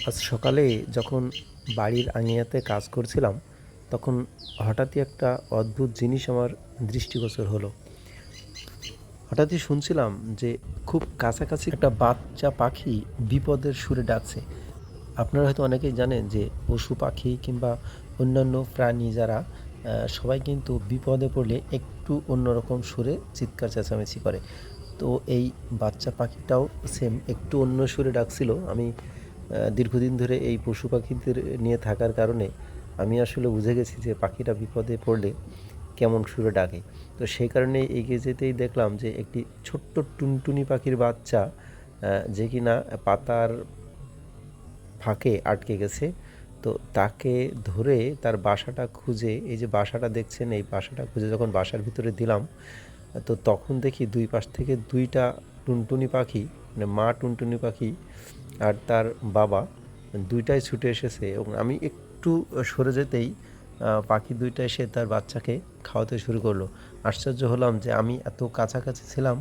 আজ সকালে যখন বাড়ির আঙিনাতে কাজ করছিলাম, তখন হঠাৎই একটা অদ্ভুত জিনিস আমার দৃষ্টিগোচর হলো। হঠাৎই শুনছিলাম যে খুব কাছাকাছি একটা বাচ্চা পাখি বিপদের সুরে ডাকছে। আপনারা হয়তো অনেকেই জানেন যে পশু পাখি কিংবা অন্যান্য প্রাণী যারা সবাই কিন্তু বিপদে পড়লে একটু অন্যরকম সুরে চিৎকার চেঁচামেচি করে। তো এই বাচ্চা পাখিটাও সেম একটু অন্য সুরে ডাকছিল। আমি দীর্ঘদিন ধরে এই পশু পাখিদের নিয়ে থাকার কারণে আমি আসলে বুঝে গেছি যে পাখিটা বিপদে পড়লে কেমন সুরে ডাকে। তো সেই কারণে এগিয়ে যেতেই দেখলাম যে একটি ছোট্ট টুনটুনি পাখির বাচ্চা যে কিনা পাতার ফাঁকে আটকে গেছে। তো তাকে ধরে তার বাসাটা খুঁজে, এই যে বাসাটা দেখছেন, এই বাসাটা খুঁজে যখন বাসার ভিতরে দিলাম, তো তখন দেখি দুই পাশ থেকে দুইটা টুনটুনি পাখি, মানে মা টুনটুনি পাখি আর তার বাবা দুইটাই ছুটে এসেছে, এবং আমি একটু সরে যেতেই পাখি দুইটা এসে তার বাচ্চাকে খাওয়াতে শুরু করলো। আশ্চর্য হলাম যে আমি এত কাছাকাছি ছিলাম,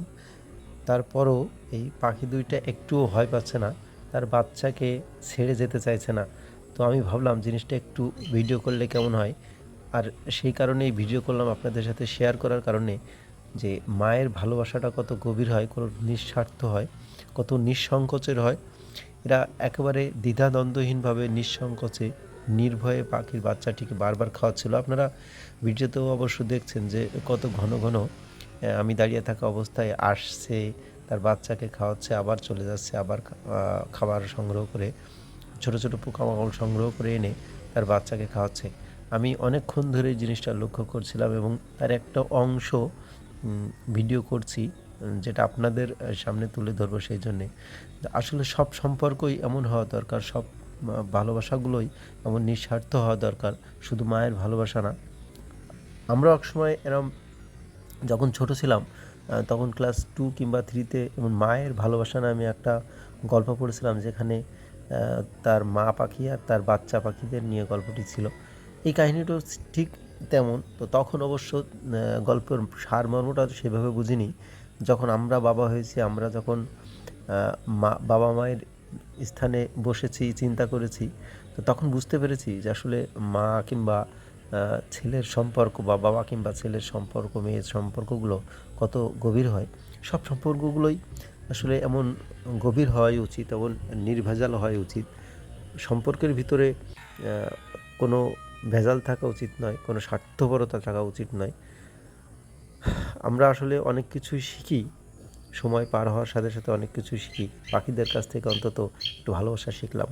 তারপরও এই পাখি দুইটা একটুও ভয় পাচ্ছে না, তার বাচ্চাকে ছেড়ে যেতে চাইছে না। তো আমি ভাবলাম জিনিসটা একটু ভিডিও করলে কেমন হয়, আর সেই কারণেই ভিডিও করলাম আপনাদের সাথে শেয়ার করার কারণে, যে মায়ের ভালোবাসাটা কত গভীর হয়, কত নিঃস্বার্থ হয়, কত নিঃসংকোচের হয়। এরা একেবারে দ্বিধাদ্বন্দ্বহীনভাবে নিঃসংকোচে নির্ভয়ে পাখির বাচ্চাটিকে বারবার খাওয়াচ্ছিল। আপনারা ভিডিওতেও অবশ্য দেখছেন যে কত ঘন ঘন আমি দাঁড়িয়ে থাকা অবস্থায় আসছে, তার বাচ্চাকে খাওয়াচ্ছে, আবার চলে যাচ্ছে, আবার খাবার সংগ্রহ করে, ছোট ছোট পোকামাকড় সংগ্রহ করে এনে তার বাচ্চাকে খাওয়াচ্ছে। আমি অনেকক্ষণ ধরে এই জিনিসটা লক্ষ্য করছিলাম এবং তার একটা অংশ ভিডিও করছি, যেটা আপনাদের সামনে তুলে ধরবো সেই জন্যে। আসলে সব সম্পর্কই এমন হওয়া দরকার, সব ভালোবাসাগুলোই এমন নিঃস্বার্থ হওয়া দরকার, শুধু মায়ের ভালোবাসা না। আমরাও একসময় এরম যখন ছোট ছিলাম, তখন ক্লাস 2 কিংবা 3 তে এমন মায়ের ভালোবাসা নামে একটা গল্প পড়েছিলাম, যেখানে তার মা পাখি আর তার বাচ্চা পাখিদের নিয়ে গল্পটি ছিল। এই কাহিনীটাও ঠিক তেমন। তো তখন অবশ্য গল্পের সারমর্মটা সেভাবে বুঝিনি। যখন আমরা বাবা হয়েছি, আমরা যখন বাবা মায়ের স্থানে বসেছি, চিন্তা করেছি, তো তখন বুঝতে পেরেছি যে আসলে মা কিংবা ছেলের সম্পর্ক, বা বাবা কিংবা ছেলের সম্পর্ক, মেয়ের সম্পর্কগুলো কত গভীর হয়। সব সম্পর্কগুলোই আসলে এমন গভীর হওয়াই উচিত, এমন নির্ভেজাল হওয়াই উচিত। সম্পর্কের ভিতরে কোনো ভেজাল থাকা উচিত নয়, কোনো স্বার্থপরতা থাকা উচিত নয়। আমরা আসলে অনেক কিছুই শিখি, সময় পার হওয়ার সাথে সাথে অনেক কিছুই শিখি। পাখিদের কাছ থেকে অন্তত একটু ভালোবাসা শিখলাম।